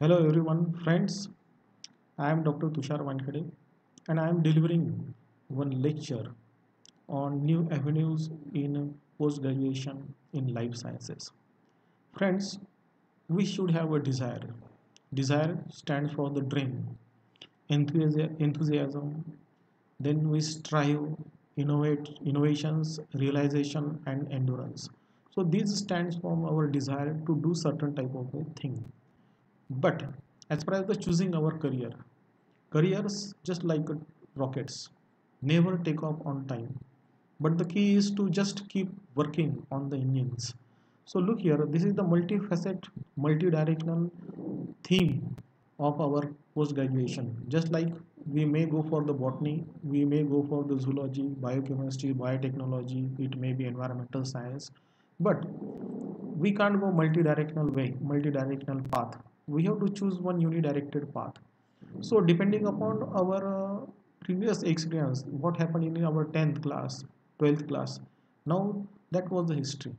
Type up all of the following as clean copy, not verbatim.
Hello everyone, friends. I am Dr. Tushar Wankhede and I am delivering one lecture on new avenues in post-graduation in life sciences. Friends, we should have a desire. Desire stands for the dream, enthusiasm. Then we strive, innovations, realization, and endurance. So this stands for our desire to do certain type of a thing. But as far as the choosing our careers just like rockets, never take off on time. But the key is to just keep working on the engines. So look here, this is the multifaceted, multi-directional theme of our post-graduation. Just like we may go for the botany, we may go for the zoology, biochemistry, biotechnology, it may be environmental science, but we can't go multi-directional way, multi-directional path. We have to choose one unidirected path. So depending upon our previous experience, what happened in our 10th class, 12th class, now that was the history.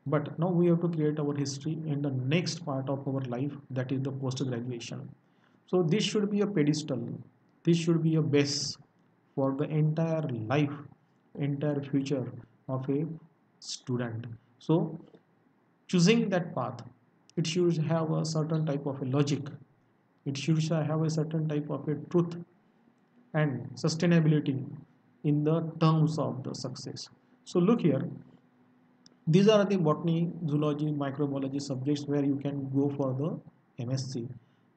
But now we have to create our history in the next part of our life, that is the post graduation. So this should be a pedestal, this should be a base for the entire life, entire future of a student. So choosing that path, it should have a certain type of a logic, it should have a certain type of a truth and sustainability in the terms of the success. So look here, these are the botany, zoology, microbiology subjects where you can go for the M.Sc.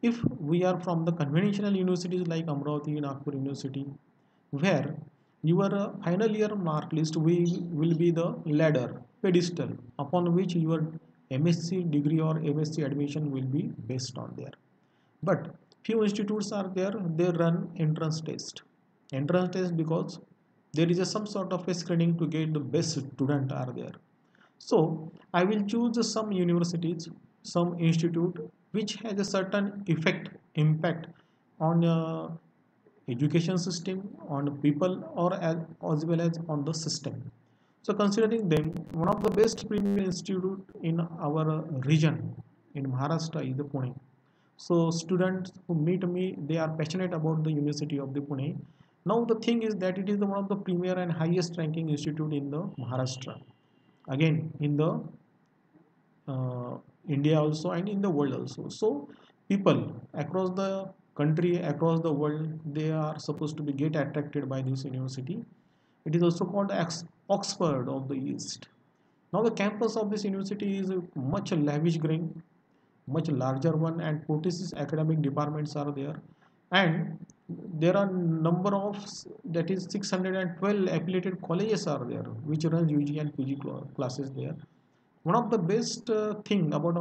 If we are from the conventional universities like Amravati, Nagpur University, where your final year mark list will be the ladder, pedestal upon which your M.Sc degree or M.Sc admission will be based on there. But few institutes are there, they run entrance test. Entrance test because there is some sort of a screening to get the best student are there. So I will choose some universities, some institute which has a certain effect, impact on education system, on people, or as well as on the system. So considering them, one of the best premier institute in our region in Maharashtra is the Pune. So students who meet me, they are passionate about the University of the Pune. Now the thing is that it is the one of the premier and highest ranking institute in the Maharashtra. Again, in the India also and in the world also. So people across the country, across the world, they are supposed to be get attracted by this university. It is also called Oxford of the East. Now the campus of this university is much lavish green, much larger one, and 46 academic departments are there, and there are number of that is 612 affiliated colleges are there which runs UG and PG classes there. One of the best thing about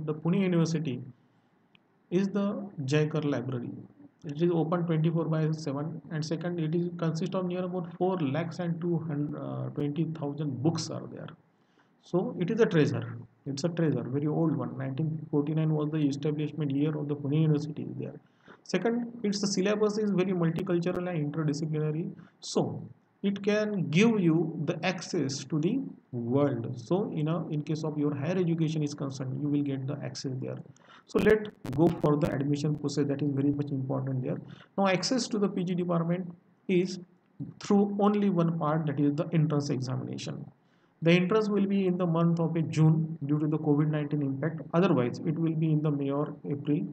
the Pune University is the Jaikar Library. It is open 24 by 7, and second, it is consists of near about 4 lakhs and 220,000 books are there. So it is a treasure. It's a treasure, very old one. 1949 was the establishment year of the Pune University there. Second, its syllabus is very multicultural and interdisciplinary. So it can give you the access to the world. So in case of your higher education is concerned, you will get the access there. So let go for the admission process, that is very much important there. Now access to the PG department is through only one part, that is the entrance examination. The entrance will be in the month of June due to the COVID-19 impact. Otherwise, it will be in the May or April.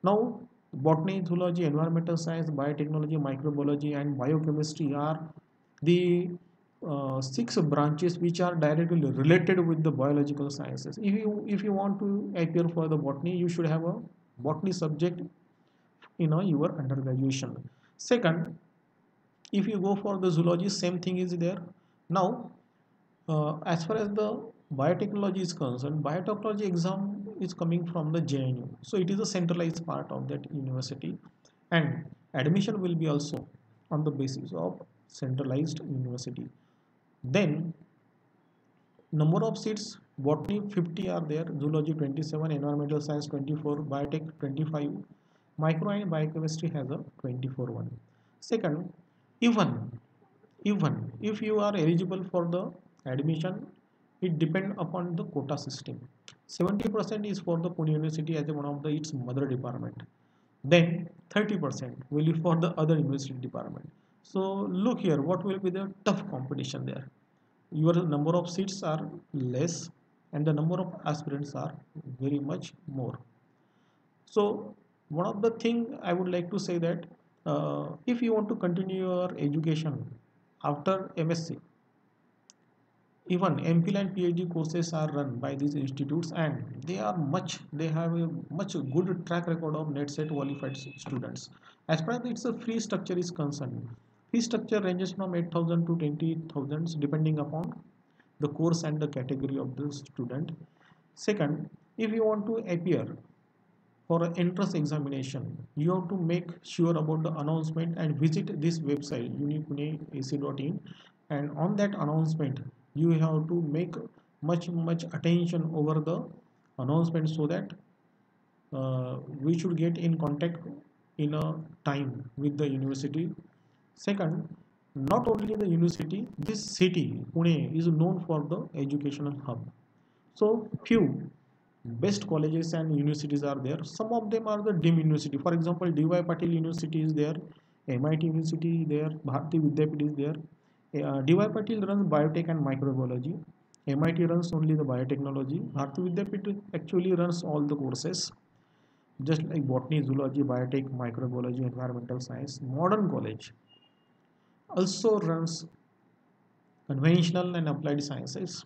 Now, botany, zoology, environmental science, biotechnology, microbiology, and biochemistry are the 6 branches which are directly related with the biological sciences. If you want to appear for the botany, you should have a botany subject in your undergraduation. Second, if you go for the zoology, same thing is there. Now, as far as the biotechnology is concerned, biotechnology exam is coming from the JNU. So it is a centralized part of that university, and admission will be also on the basis of centralized university. Then number of seats, botany 50 are there, zoology 27, environmental science 24, biotech 25, micro and biochemistry has a 24 one. Second, even even if you are eligible for the admission, it depends upon the quota system. 70% is for the Pune University as one of the its mother department. Then 30% will be for the other university department. So look here, what will be the tough competition there? Your number of seats are less and the number of aspirants are very much more. So one of the thing I would like to say that if you want to continue your education after MSc, even MPhil and PhD courses are run by these institutes, and they have a much good track record of net set qualified students. As far as its a free structure is concerned, fee structure ranges from 8,000 to 20,000 depending upon the course and the category of the student. Second, if you want to appear for an entrance examination, you have to make sure about the announcement and visit this website unipuneac.in, and on that announcement you have to make much attention over the announcement so that we should get in contact in a time with the university. Second, not only the university, this city Pune is known for the educational hub. So few best colleges and universities are there. Some of them are the deemed university. For example, DY Patil University is there, MIT University is there, Bharati Vidyapit is there. DY Patil runs biotech and microbiology. MIT runs only the biotechnology. Bharati Vidyapit actually runs all the courses, just like botany, zoology, biotech, microbiology, environmental science. Modern College also runs conventional and applied sciences.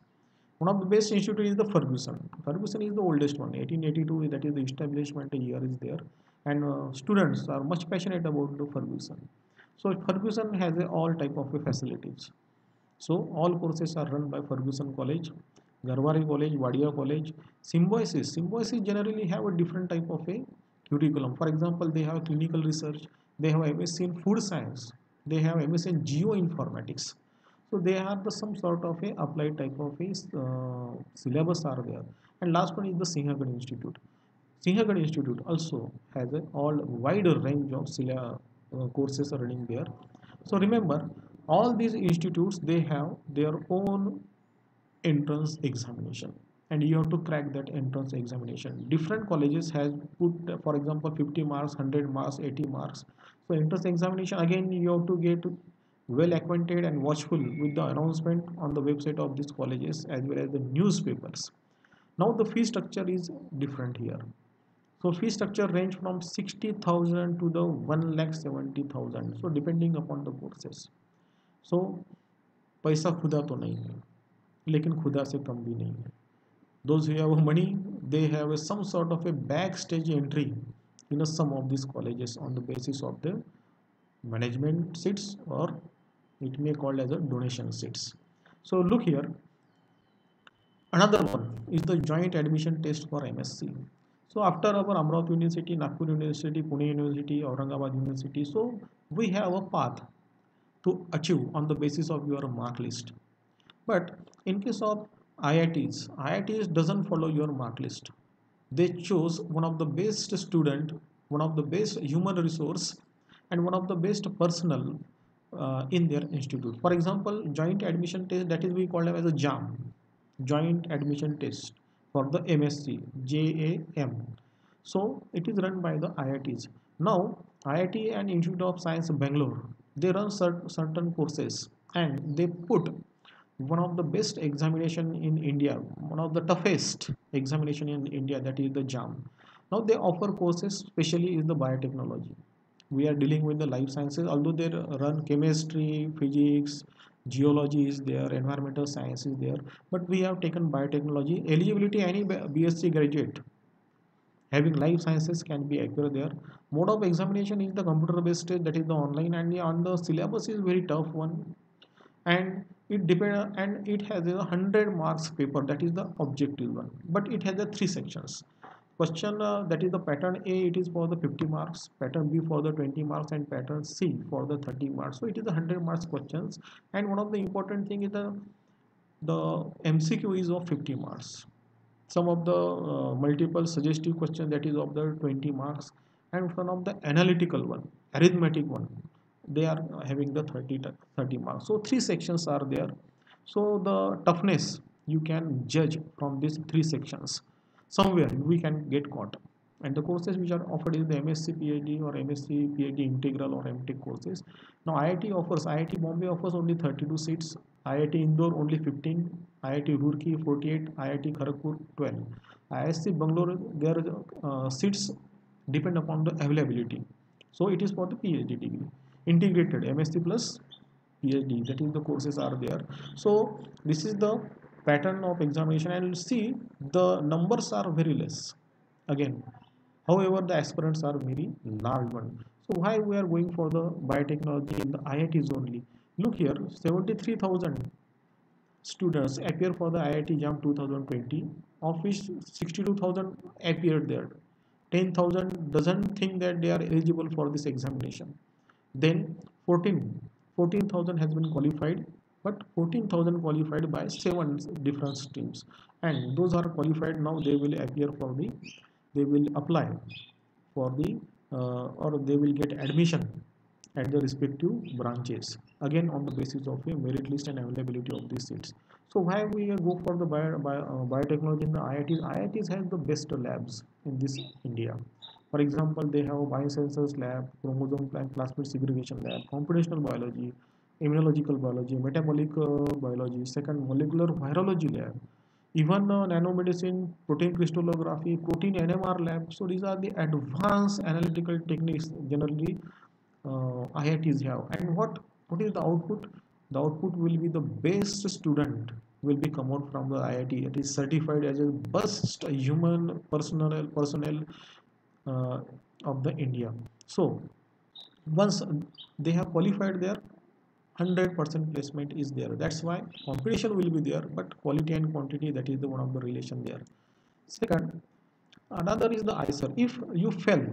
One of the best institute is the Ferguson. Ferguson is the oldest one, 1882. That is the establishment year is there, and students are much passionate about the Ferguson. So Ferguson has all type of facilities. So all courses are run by Ferguson College, Garwari College, Wadia College. Symbiosis generally have a different type of a curriculum. For example, they have clinical research, they have MSc in food science, they have MSc in geoinformatics. So they have the some sort of a applied type of a syllabus are there. And last one is the Sinhagad Institute. Sinhagad Institute also has a all wider range of courses are running there. So remember, all these institutes they have their own entrance examination, and you have to crack that entrance examination. Different colleges has put, for example, 50 marks, 100 marks, 80 marks. So entrance examination, again you have to get well acquainted and watchful with the announcement on the website of these colleges as well as the newspapers. Now the fee structure is different here. So fee structure range from 60,000 to the 1,70,000, so depending upon the courses. So पैसा खुदा तो नहीं है, लेकिन खुदा से कम भी नहीं है. Those who have money, they have some sort of a backstage entry in some of these colleges on the basis of the management seats, or it may called as a donation seats. So look here, another one is the joint admission test for MSc. So after our Amravati University, Nagpur University, Pune University, Aurangabad University, so we have a path to achieve on the basis of your mark list. But in case of IITs doesn't follow your mark list. They choose one of the best student, one of the best human resource, and one of the best personnel in their institute. For example, joint admission test, that is we call them as a JAM, joint admission test for the MSc, JAM. So it is run by the IITs. Now IIT and Institute of Science Bangalore, they run certain courses, and they put one of the best examination in India, one of the toughest examination in India, that is the JAM. Now they offer courses, especially is the biotechnology. We are dealing with the life sciences, although they run chemistry, physics, geology is there, environmental science is there, but we have taken biotechnology. Eligibility, any BSc graduate having life sciences can be appear there. Mode of examination is the computer based, that is the online, and on the syllabus is very tough one, and it depend, and it has a 100 marks paper, that is the objective one, but it has a three sections. Question, that is the pattern A, it is for the 50 marks, pattern B for the 20 marks, and pattern C for the 30 marks. So it is the 100 marks questions, and one of the important thing is the MCQ is of 50 marks. Some of the multiple suggestive question, that is of the 20 marks, and one of the analytical one, arithmetic one, they are having the 30 marks. So three sections are there. So the toughness you can judge from these three sections. somewhere we can get caught. And the courses which are offered is the MSc PhD or MSc PhD integral or MTech courses. Now IIT Bombay offers only 32 seats, IIT Indore only 15, IIT Roorkee 48, IIT Kharagpur 12. ISC Bangalore, their seats depend upon the availability. So it is for the PhD degree, integrated MSc plus PhD, that is the courses are there. So this is the pattern of examination, and see the numbers are very less again. However, the aspirants are very large one. So why we are going for the biotechnology in the IITs only? Look here, 73,000 students appear for the IIT JAM 2020, of which 62,000 appeared there. 10,000 doesn't think that they are eligible for this examination. Then 14,000 has been qualified, but 14,000 qualified by 7 different streams, and those are qualified now. They will apply for the or they will get admission at the respective branches, again on the basis of a merit list and availability of these seats. So why we go for the biotechnology in the IITs? IITs has the best labs in this India. For example, they have biosensors lab, chromosome plasmid segregation lab, computational biology, immunological biology, metabolic biology, second molecular virology lab, even nanomedicine, protein crystallography, protein NMR lab. So these are the advanced analytical techniques generally IITs have. And what is the output? The output will be the best student will be come out from the IIT. It is certified as a best human personnel uh, of the India. So once they have qualified there, 100% placement is there. That's why competition will be there, but quality and quantity, that is the one of the relation there. Second, another is the ISER. If you fell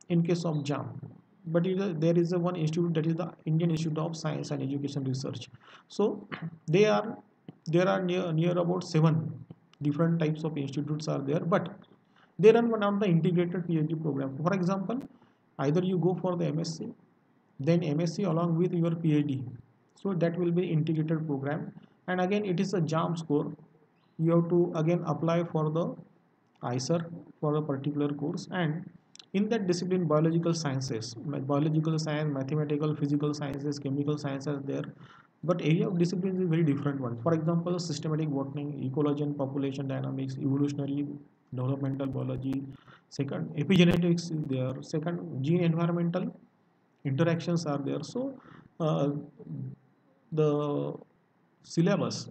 in case of JAM, but there is a one institute, that is the Indian Institute of Science and Education Research. So they are there are near about 7 different types of institutes are there, but they run one of the integrated PhD program. For example, either you go for the MSc, then MSc along with your PhD. So that will be integrated program, and again it is a JAM score. You have to again apply for the ISER for a particular course, and in that discipline biological science, mathematical, physical sciences, chemical sciences there, but area of disciplines is very different one. For example, systematic botany, ecology and population dynamics, evolutionary developmental biology, second epigenetics is there, second gene environmental interactions are there. So the syllabus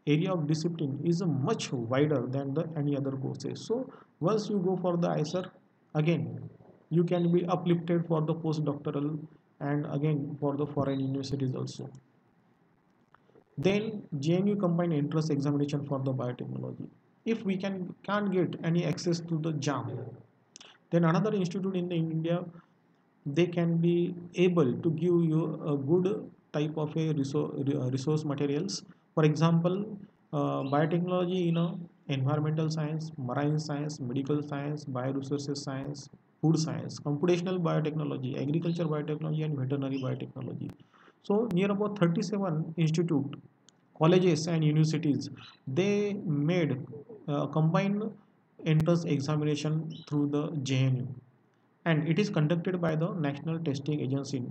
area of discipline is much wider than the any other courses. So once you go for the ISER, again you can be uplifted for the postdoctoral and again for the foreign universities also. Then JNU combined entrance examination for the biotechnology. If we can't get any access to the JAM, then another institute in India, they can be able to give you a good type of a resource materials. For example, biotechnology, environmental science, marine science, medical science, bioresources science, food science, computational biotechnology, agriculture biotechnology, and veterinary biotechnology. So near about 37 institute, colleges and universities, they made combined entrance examination through the JNU, and it is conducted by the National Testing Agency.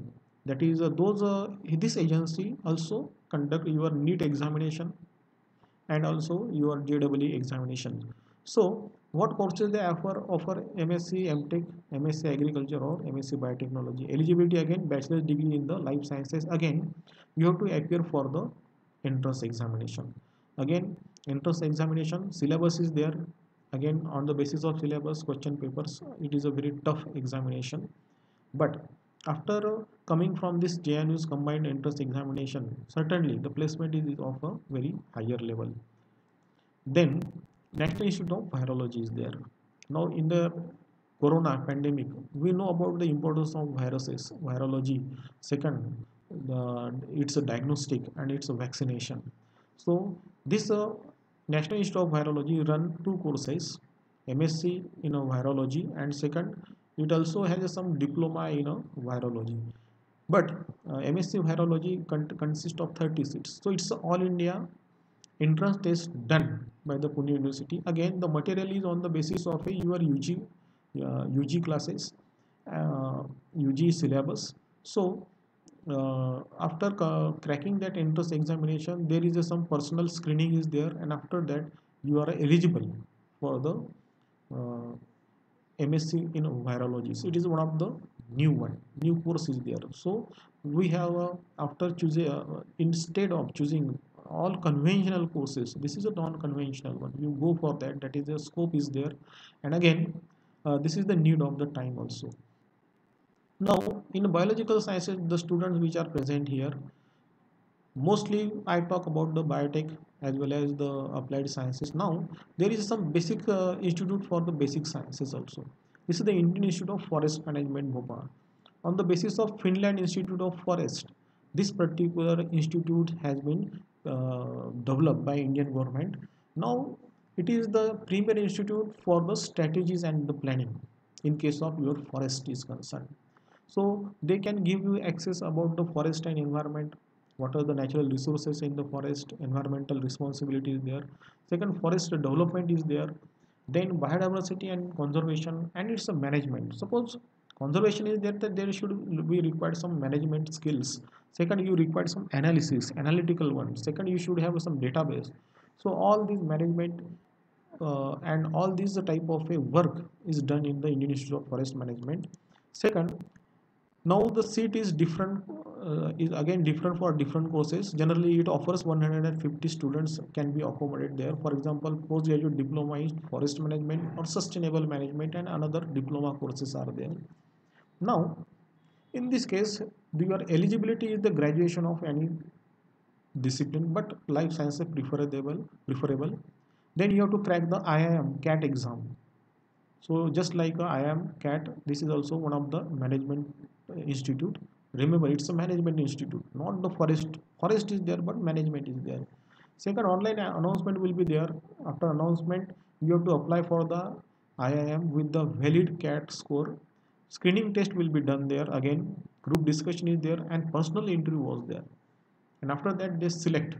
That is this agency also conduct your NEET examination and also your JEE examination. So what courses they offer MSc MTech, MSc Agriculture or MSc Biotechnology. Eligibility again bachelor's degree in the life sciences. Again you have to appear for the entrance examination. Again entrance examination syllabus is there. Again on the basis of syllabus question papers, it is a very tough examination. But after coming from this JNU's combined entrance examination, certainly the placement is of a very higher level. Then National Institute of Virology is there. Now in the corona pandemic, we know about the importance of viruses, virology. Second, it's a diagnostic and it's a vaccination. So this National Institute of Virology run 2 courses, MSc in virology, and second it also has some diploma in virology. But MSc virology consists of 30 seats. So it's all India entrance test done by the Pune University. Again, the material is on the basis of your UG classes, UG syllabus. So after cracking that entrance examination, there is some personal screening is there, and after that you are eligible for the uh, M.Sc in virology. So it is one of the new course is there. So we have after choosing instead of choosing all conventional courses, this is a non-conventional one. You go for that. That is the scope is there, and again, this is the need of the time also. Now, in biological sciences, the students which are present here, mostly I talk about the biotech as well as the applied sciences. Now, there is some basic institute for the basic sciences also. This is the Indian Institute of Forest Management, Bhopal. On the basis of Finland Institute of Forest, this particular institute has been developed by Indian government. Now, it is the premier institute for the strategies and the planning in case of your forest is concerned. So they can give you access about the forest and environment, what are the natural resources in the forest, environmental responsibility is there. Second, forest development is there. Then biodiversity and conservation, and it's a management. Suppose conservation is there, that there should be required some management skills. Second, you require some analysis, analytical one. Second, you should have some database. So all these management and all these type of a work is done in the Indian Institute of Forest Management. Second, now the seat is different, is again different for different courses. Generally it offers 150 students can be accommodated there. For example, postgraduate diploma in forest management or sustainable management, and another diploma courses are there. Now in this case, your eligibility is the graduation of any discipline, but life sciences preferable. Then you have to crack the IIM CAT exam. So just like IIM CAT, this is also one of the management institute. Remember, it's a management institute, not the forest. Forest is there, but management is there. Second, online announcement will be there. After announcement, you have to apply for the IIM with the valid CAT score. Screening test will be done there. Again, group discussion is there, and personal interview was there. And after that, they select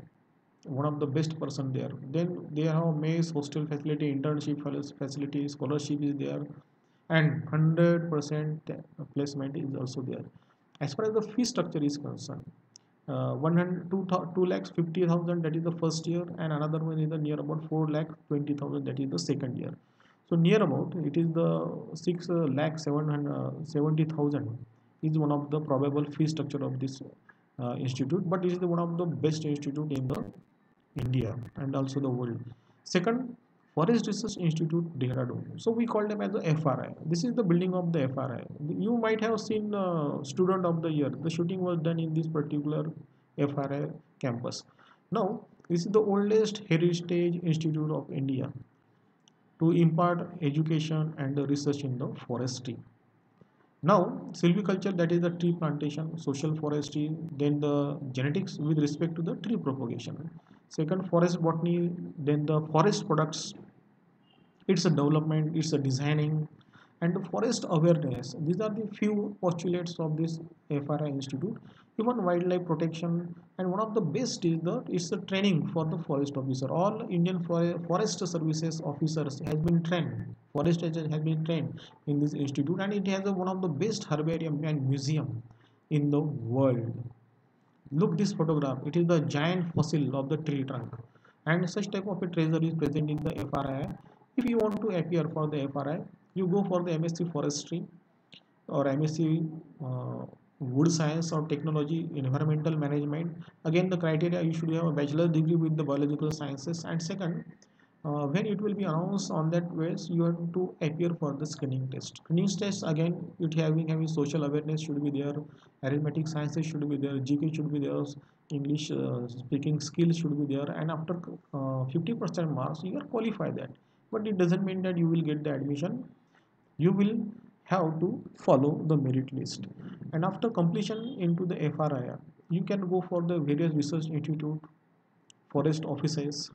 one of the best person there. Then they have maize, hostel facility, internship facility, scholarship is there, and 100% placement is also there. As far as the fee structure is concerned, 100 2 lakhs 50,000, that is the first year, and another one is the near about 4 lakh 20,000, that is the second year. So near about it is the 6 lakh 770,000 is one of the probable fee structure of this institute, but it is one of the best institute in the India and also the world. Second, Forest Research Institute, Dehradun. So we call them as the FRI. This is the building of the FRI. You might have seen Student of the Year. The shooting was done in this particular FRI campus. Now, this is the oldest heritage institute of India to impart education and research in the forestry. Now, silviculture, that is the tree plantation, social forestry, then the genetics with respect to the tree propagation. Second, forest botany, then the forest products, its a development, its a designing, and the forest awareness. These are the few postulates of this FRI Institute. Even wildlife protection, and one of the best is the it's the training for the forest officer. All Indian forest services officers has been trained. Forest agent has been trained in this institute, and it has one of the best herbarium and museum in the world. Look this photograph. It is the giant fossil of the tree trunk, and such type of a treasure is present in the FRI. If you want to appear for the FRI, you go for the M.Sc forestry or M.Sc wood science or technology, environmental management. Again, the criteria, you should have a bachelor degree with the biological sciences. And second, when it will be announced on that ways, you have to appear for the screening test. Screening test, again, it having social awareness should be there, arithmetic sciences should be there, GK should be there, English speaking skills should be there, and after 50% marks you are qualified that. But it doesn't mean that you will get the admission. You will have to follow the merit list, and after completion into the FRI, you can go for the various research institute, forest offices,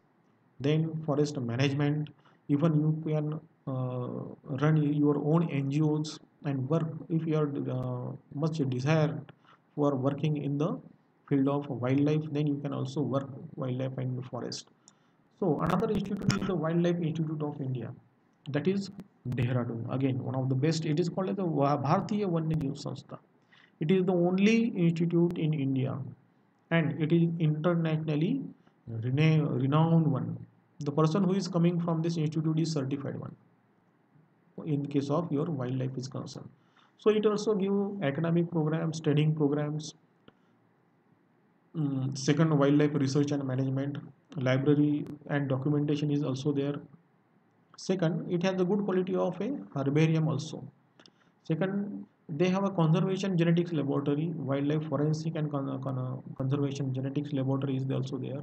then forest management. Even you can run your own NGOs and work if you are much desire for working in the field of wildlife. Then you can also work wildlife and forest. So another institute is the Wildlife Institute of India, that is Dehradun. Again, one of the best. It is called as the Bharatiya Wanyajee Sanstha. It is the only institute in India, and it is internationally renowned one. The person who is coming from this institute is certified one in case of your wildlife is concerned. So it also give academic programs, training programs. Second, wildlife research and management, library and documentation is also there. Second, it has the good quality of a herbarium also. Second, they have a conservation genetics laboratory, wildlife forensic and conservation genetics laboratory is also there.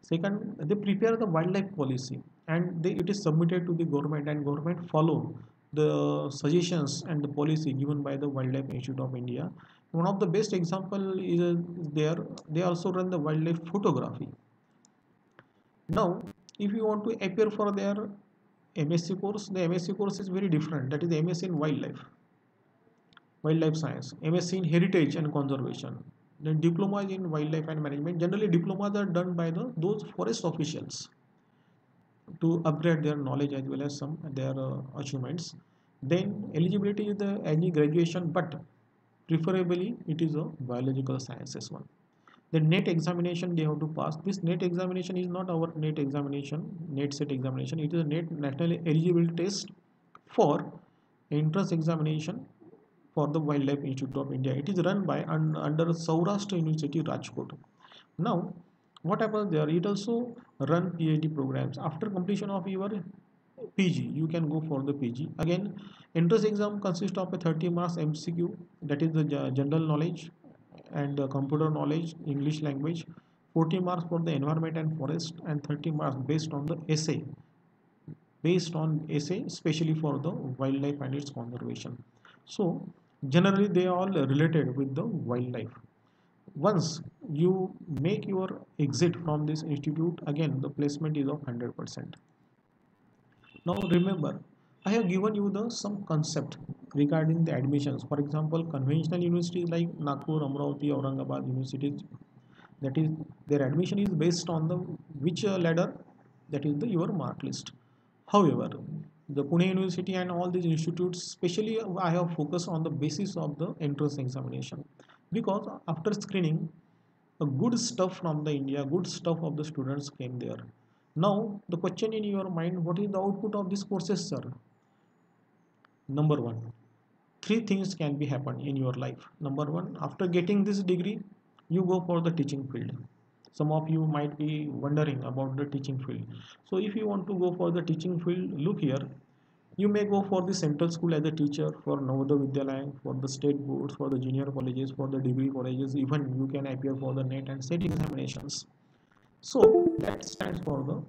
Second, they prepare the wildlife policy, and it is submitted to the government, and government follow the suggestions and the policy given by the Wildlife Institute of India. One of the best example is there. They also run the wildlife photography. Now, if you want to appear for their M.Sc course, the M.Sc course is very different. That is the M.Sc in wildlife science, M.Sc in heritage and conservation. Then diplomas in wildlife and management. Generally, diplomas are done by those forest officials to upgrade their knowledge as well as some their achievements. Then eligibility is the any graduation, but preferably it is a biological sciences one. The net examination they have to pass. This net examination is not our net examination, net set examination. It is a net national eligibility test for entrance examination for the Wildlife Institute of India. It is run by under Saurashtra University, Rajkot. Now, what happens there? It also run PhD programs. After completion of your PG, you can go for the PG. Again, entrance exam consists of a 30 marks MCQ, that is the general knowledge and computer knowledge, English language, 40 marks for the environment and forest, and 30 marks based on essay, especially for the wildlife and its conservation. So generally they are all related with the wildlife. Once you make your exit from this institute, again the placement is of 100%. Now remember, I have given you the some concept regarding the admissions. For example, conventional universities like Nagpur, Amravati, Aurangabad universities, that is their admission is based on the which ladder, that is the your mark list. However, the Pune University and all these institutes, especially I have focused on the basis of the entrance examination, because after screening, a good stuff from the India, good stuff of the students came there. Now the question in your mind, what is the output of this courses, sir? Number one, three things can be happen in your life. Number one, after getting this degree, you go for the teaching field. Some of you might be wondering about the teaching field. So if you want to go for the teaching field, look here. You may go for the central school as a teacher, for Navodaya Vidyalaya, for the state boards, for the junior colleges, for the degree colleges. Even you can appear for the NET and SET examinations. So that stands for the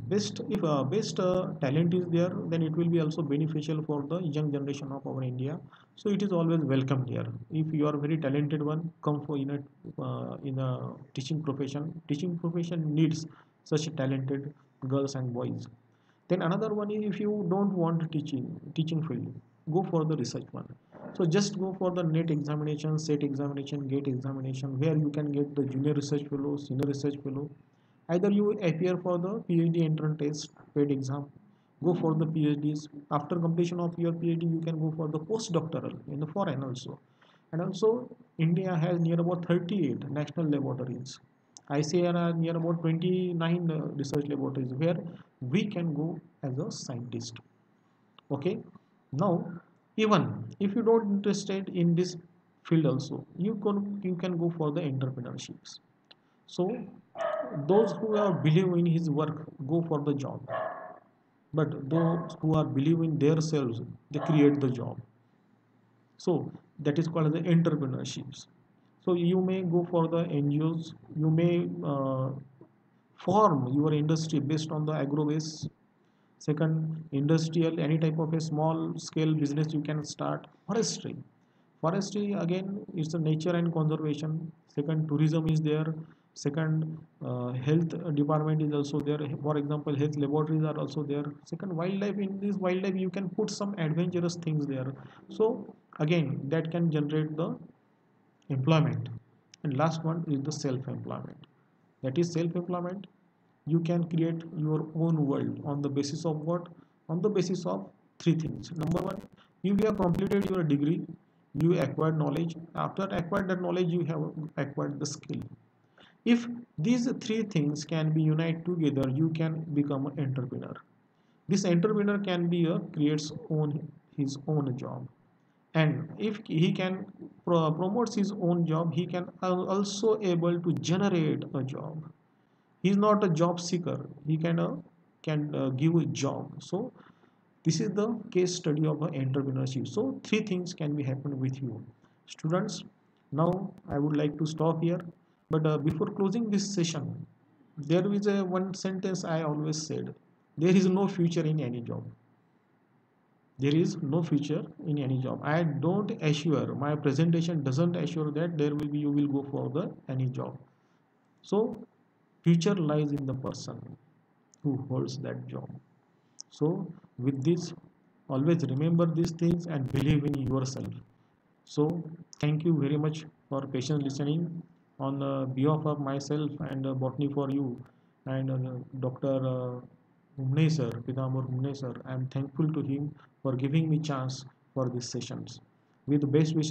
best. If best talent is there, then it will be also beneficial for the young generation of our India. So it is always welcomed here. If you are very talented one, come for in a teaching profession. Teaching profession needs such talented girls and boys. Then another one is, if you don't want teaching field, go for the research one. So just go for the NET examination, SET examination, GATE examination, where you can get the junior research fellow, senior research fellow. Either you appear for the PhD entrance test, paid exam, go for the PhDs. After completion of your PhD, you can go for the postdoctoral in the foreign also. And also, India has near about 38 national laboratories. ICAR are near about 29 research laboratories where we can go as a scientist. Okay. Now, even if you don't interested in this field also, you can go for the entrepreneurships. So those who are believe in his work go for the job, but those who are believe in themselves, they create the job. So that is called the entrepreneurships. So you may go for the NGOs, you may form your industry based on the agro base. Second, industrial, any type of a small scale business you can start. Forestry again is the nature and conservation. Second, tourism is there. Second, health department is also there. For example, health laboratories are also there. Second, wildlife. In this wildlife you can put some adventurous things there. So again, that can generate the employment. And last one is the self employment. That is self employment. you can create your own world on the basis of what? On the basis of three things. Number one, you have completed your degree, you acquired knowledge. After acquired that knowledge, you have acquired the skill. If these three things can be united together, you can become an entrepreneur. This entrepreneur can be a creates own his own job, and if he can promotes his own job, he can also able to generate a job. He is not a job seeker, he can give a job. So this is the case study of entrepreneurship. So three things can be happen with you, students. Now I would like to stop here, but before closing this session, there is a one sentence I always said: there is no future in any job. There is no future in any job. I don't assure, my presentation doesn't assure that there will be you will go for the any job. So future lies in the person who holds that job. So with this, always remember these things and believe in yourself. So thank you very much for patient listening. On behalf of myself and Botany for you and Dr. Humnesar, Pidamur Humnesar, I am thankful to him for giving me chance for these sessions. With best wishes.